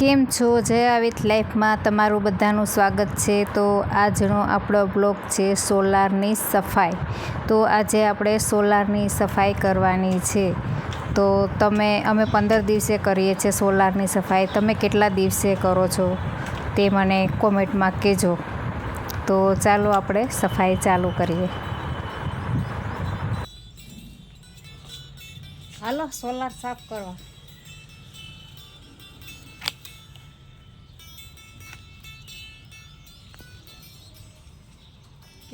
કેમ છો? જયા વિથ લાઈફમાં તમારું બધાનું સ્વાગત છે। તો આજનો આપણો બ્લોગ છે સોલારની સફાઈ। તો આજે આપણે સોલારની સફાઈ કરવાની છે। તો અમે 15 દિવસે કરીએ છીએ સોલારની સફાઈ। તમે કેટલા દિવસે કરો છો તે મને કોમેન્ટમાં કહેજો। તો ચાલો આપણે સફાઈ ચાલુ કરીએ। હાલો સોલાર સાફ કરવા।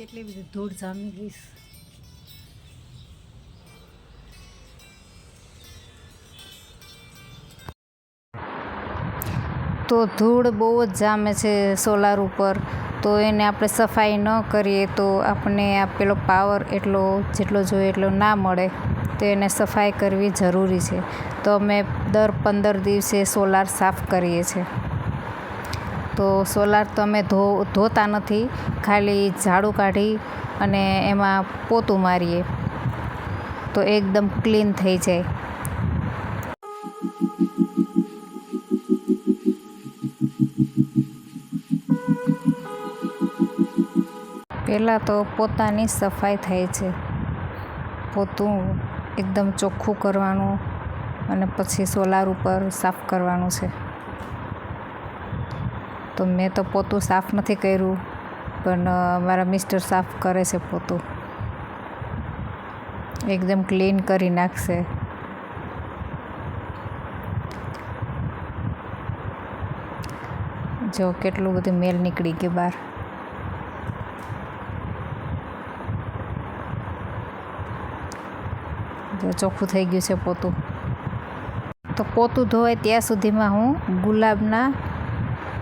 કેટલી બધી ધૂળ જામી ગઈ। તો ધૂળ બહુ જ જામે છે સોલાર ઉપર। તો એને આપણે સફાઈ ન કરીએ તો આપણને આપેલો પાવર જેટલો જોઈએ એટલો ના મળે। તો એને સફાઈ કરવી જરૂરી છે। તો અમે દર 15 દિવસે સોલાર સાફ કરીએ છીએ। તો સોલાર તો અમે ધોતા નથી, ખાલી ઝાડુ કાઢી અને એમાં પોતું મારીએ તો એકદમ ક્લીન થઈ જાય। પહેલાં તો પોતાની સફાઈ થાય છે। પોતું એકદમ ચોખ્ખું કરવાનું અને પછી સોલાર ઉપર સાફ કરવાનું છે। તો મેં તો પોતું સાફ નથી કર્યું, પણ મારા મિસ્ટર સાફ કરે છે પોતું। એકદમ ક્લીન કરી નાખશે। જો કેટલું બધું મેલ નીકળી ગયું બહાર। જો ચોખ્ખું થઈ ગયું છે પોતું। તો પોતું ધોવાય ત્યાં સુધીમાં હું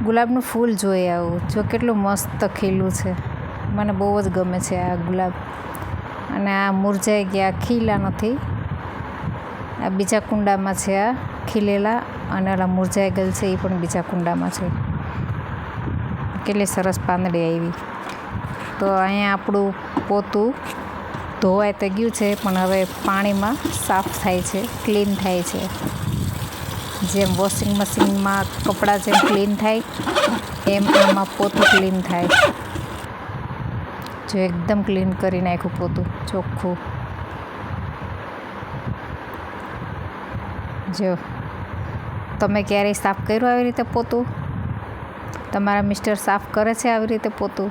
ગુલાબનું ફૂલ જોઈ આવું। જો કેટલું મસ્ત ખીલું છે, મને બહુ જ ગમે છે આ ગુલાબ। અને આ મુરઝાઈ ગયા, ખીલા નથી, આ બીજા કુંડામાં છે આ ખીલેલા, અને ઓલા મુરઝાઈ ગયેલ છે એ પણ બીજા કુંડામાં છે। કેટલી સરસ પાંદડી આવી। તો અહીંયા આપણું પોતું ધોવાય તો ગયું છે, પણ હવે પાણીમાં સાફ થાય છે, ક્લીન થાય છે। જેમ વોશિંગ મશીનમાં કપડાં જેમ ક્લીન થાય એમ આમાં પોતું ક્લીન થાય। જો એકદમ ક્લીન કરી નાખ્યું પોતું, ચોખ્ખું। જો તમે ક્યારેય સાફ કર્યું આવી રીતે પોતું? તમારા મિસ્ટર સાફ કરે છે આવી રીતે પોતું?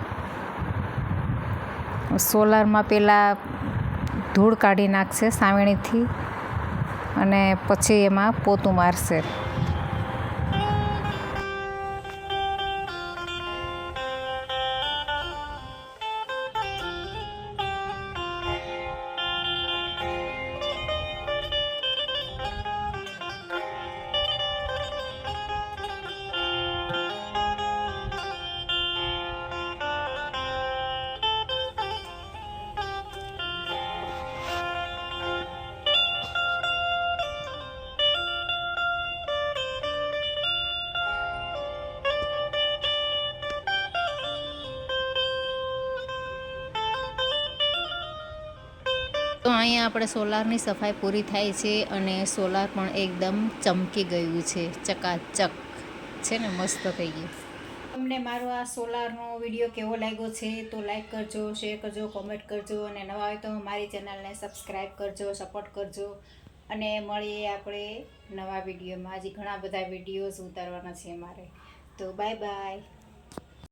સોલારમાં પહેલાં ધૂળ કાઢી નાખશે સાવેણીથી અને પછી એમાં પોતું મારશે। તો અહીંયા આપણે સોલારની સફાઈ પૂરી થાય છે અને સોલાર પણ એકદમ ચમકી ગયું છે, ચકાચક છે ને, મસ્ત થઈ ગયું। તમને મારો આ સોલારનો વિડીયો કેવો લાગ્યો છે તો લાઈક કરજો, શેર કરજો, કોમેન્ટ કરજો, અને નવા હોય તો મારી ચેનલને સબસ્ક્રાઈબ કરજો, સપોર્ટ કરજો। અને મળીએ આપણે નવા વિડીયોમાં। હજી ઘણા બધા વિડીયોઝ ઉતારવાના છે મારે। તો બાય બાય।